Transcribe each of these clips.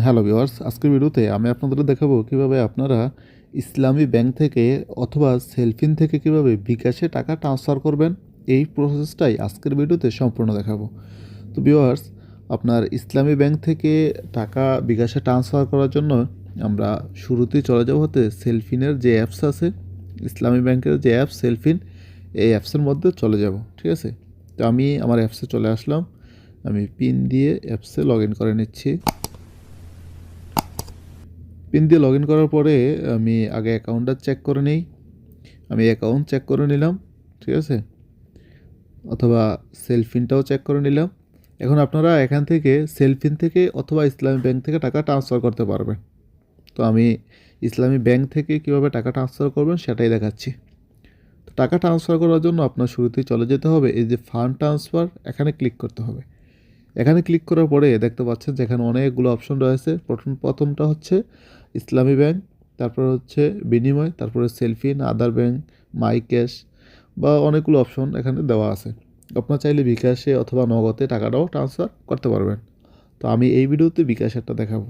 Hello viewers, আজকের ভিডিওতে আমি আপনাদের দেখাবো কিভাবে আপনারা ইসলামী ব্যাংক থেকে অথবা সেলফিন থেকে কিভাবে বিকাশে টাকা ট্রান্সফার করবেন। এই প্রসেসটাই আজকের ভিডিওতে সম্পূর্ণ দেখাবো। তো ভিউয়ার্স, আপনার ইসলামী ব্যাংক থেকে টাকা বিকাশে ট্রান্সফার করার জন্য আমরা শুরুতেই চলে যাব হতে সেলফিনের যে অ্যাপস আছে, ইসলামী ব্যাংকের যে অ্যাপস সেলফিন, এই অ্যাপসের মধ্যে চলে যাব। ঠিক আছে, তো আমি আমার অ্যাপসে চলে আসলাম। আমি পিন দিয়ে অ্যাপসে লগ ইন করে নিচ্ছি। পিন দিয়ে লগ ইন করার পরে আমি আগে অ্যাকাউন্টটা চেক করে নিই। আমি অ্যাকাউন্ট চেক করে নিলাম, ঠিক আছে, অথবা সেলফিনটাও চেক করে নিলাম। এখন আপনারা এখান থেকে সেলফিন থেকে অথবা ইসলামী ব্যাংক থেকে টাকা ট্রান্সফার করতে পারবেন। তো আমি ইসলামী ব্যাংক থেকে কীভাবে টাকা ট্রান্সফার করবেন সেটাই দেখাচ্ছি। তো টাকা ট্রান্সফার করার জন্য আপনার শুরুতেই চলে যেতে হবে এই যে ফান্ড ট্রান্সফার, এখানে ক্লিক করতে হবে। এখানে ক্লিক করার পরে দেখতে পাচ্ছেন যে এখানে অনেকগুলো অপশন রয়েছে। প্রথমটা হচ্ছে ইসলামী ব্যাংক, তারপর হচ্ছে বিনিময়, তারপরে সেলফিন, আদার ব্যাংক, মাই ক্যাশ বা অনেকগুলো অপশন এখানে দেওয়া আছে। আপনার চাইলে বিকাশে অথবা নগদে টাকাটাও ট্রান্সফার করতে পারবেন। তো আমি এই ভিডিওতে বিকাশেরটা দেখাবো।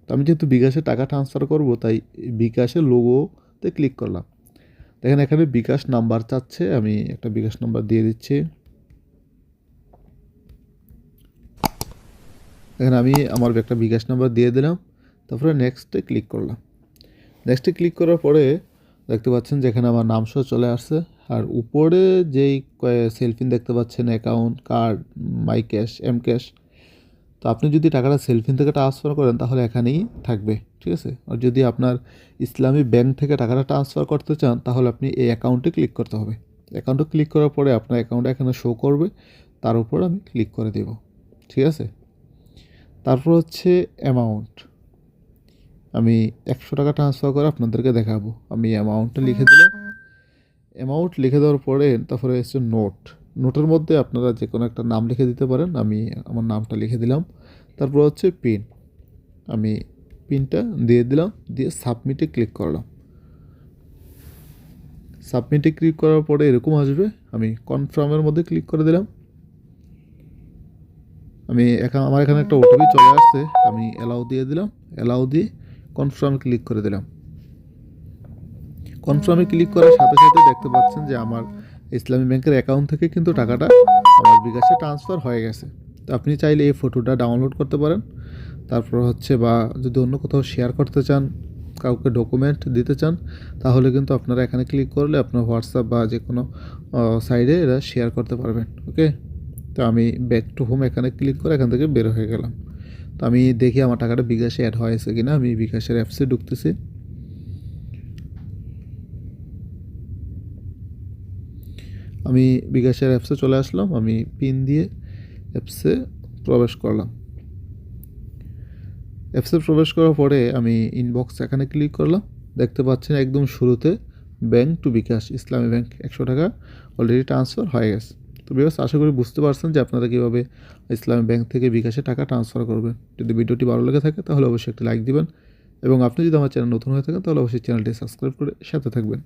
তো আমি যেহেতু বিকাশে টাকা ট্রান্সফার করব, তাই বিকাশের লোগোতে ক্লিক করলাম। দেখেন এখানে বিকাশ নাম্বার চাচ্ছে, আমি একটা বিকাশ নাম্বার দিয়ে দিচ্ছি। এখানে আমি আমার একটা বিকাশ নাম্বার দিয়ে দিলাম, তারপরে নেক্সটে ক্লিক করলাম। নেক্সটে ক্লিক করার পরে দেখতে পাচ্ছেন যে এখানে আমার নাম সহ চলে আসছে। আর উপরে যেই সেলফিন দেখতে পাচ্ছেন, account, card, my cash, m cash, তো আপনি যদি টাকাটা সেলফিন থেকে ট্রান্সফার করেন তাহলে এখানেই থাকবে, ঠিক আছে। আর যদি আপনার ইসলামী ব্যাংক থেকে টাকাটা ট্রান্সফার করতে চান তাহলে আপনি এই অ্যাকাউন্টে ক্লিক করতে হবে। অ্যাকাউন্টে ক্লিক করার পরে আপনার অ্যাকাউন্ট এখানে শো করবে, তার উপর আমি ক্লিক করে দেব, ঠিক আছে। তারপর হচ্ছে অ্যামাউন্ট, আমি 100 টাকা ট্রান্সফার করে আপনাদেরকে দেখাবো। আমি অ্যামাউন্টটা লিখে দিলাম। অ্যামাউন্ট লিখে দেওয়ার পরে তারপরে হচ্ছে নোটের মধ্যে আপনারা যে কোনো একটা নাম লিখে দিতে পারেন। আমি আমার নামটা লিখে দিলাম। তারপর হচ্ছে পিন, আমি পিনটা দিয়ে দিলাম, দিয়ে সাবমিটে ক্লিক করলাম। সাবমিটে ক্লিক করার পরে এরকম আসবে। আমি কনফার্মের মধ্যে ক্লিক করে দিলাম। আমার এখানে একটা ওটিপি চলে আসছে, আমি অ্যালাউ দিয়ে দিলাম। অ্যালাউ দিয়ে কনফার্মে ক্লিক করে দিলাম। কনফার্মে ক্লিক করার সাথে সাথে দেখতে পাচ্ছেন যে আমার ইসলামী ব্যাংকের অ্যাকাউন্ট থেকে কিন্তু টাকাটা আমার বিকাশে ট্রান্সফার হয়ে গেছে। তো আপনি চাইলে এই ফটোটা ডাউনলোড করতে পারেন। তারপর হচ্ছে বা যদি অন্য কোথাও শেয়ার করতে চান, কাউকে ডকুমেন্ট দিতে চান, তাহলে কিন্তু আপনারা এখানে ক্লিক করলে আপনার হোয়াটসঅ্যাপ বা যে কোনো সাইডে এরা শেয়ার করতে পারবেন। ওকে, তো আমি ব্যাক টু হোম এখানে ক্লিক করে এখান থেকে বের হয়ে গেলাম। তো আমি দেখি আমার টাকাটা বিকাশে অ্যাড হয়েছে কিনা। আমি বিকাশের অ্যাপসে ঢুকতেছি। আমি বিকাশের অ্যাপসে চলে আসলাম। আমি পিন দিয়ে অ্যাপসে প্রবেশ করলাম। অ্যাপসে প্রবেশ করার পরে আমি ইনবক্স এখানে ক্লিক করলাম। দেখতে পাচ্ছেন একদম শুরুতে bank to bKash Islami bank 100 টাকা অলরেডি ট্রান্সফার হয়ে গেছে। তো বিকজ আশা করি বুঝতে পারছেন যে আপনারা কীভাবে ইসলামী ব্যাংক থেকে বিকাশে টাকা ট্রান্সফার করবেন। যদি ভিডিওটি ভালো লেগে থাকে তাহলে অবশ্যই একটি লাইক দিবেন, এবং আপনি যদি আমার চ্যানেল নতুন হয়ে থাকেন তাহলে অবশ্যই চ্যানেলটি সাবস্ক্রাইব করে সাথে থাকবেন।